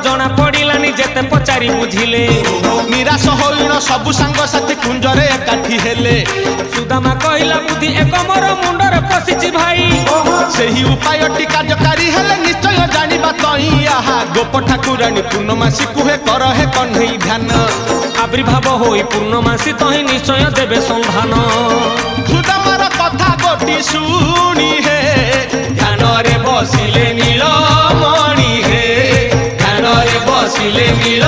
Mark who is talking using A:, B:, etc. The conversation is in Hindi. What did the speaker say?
A: जना पड़िलानी जेते पचारि बुझिले
B: निराश होइण सबु सांग साथी कुंजरे एकाठी हेले
A: सुदामा कहिला बुद्धि एक मोर मुंडर पसिछि भाई
B: सेही उपायटी कार्यकारी हेले निश्चय जानिबा तई आहा गोप ठाकुराणी पूर्णमासी कुहे कर हे कन्हई ध्यान
A: आविर्भाव होई पूर्णमासी तही निश्चय देबे संधान
B: सुदामार कथा गोटी शुणी हे ध्यान रे बसिले नीलमणि हे ध्यान रे बसिले नील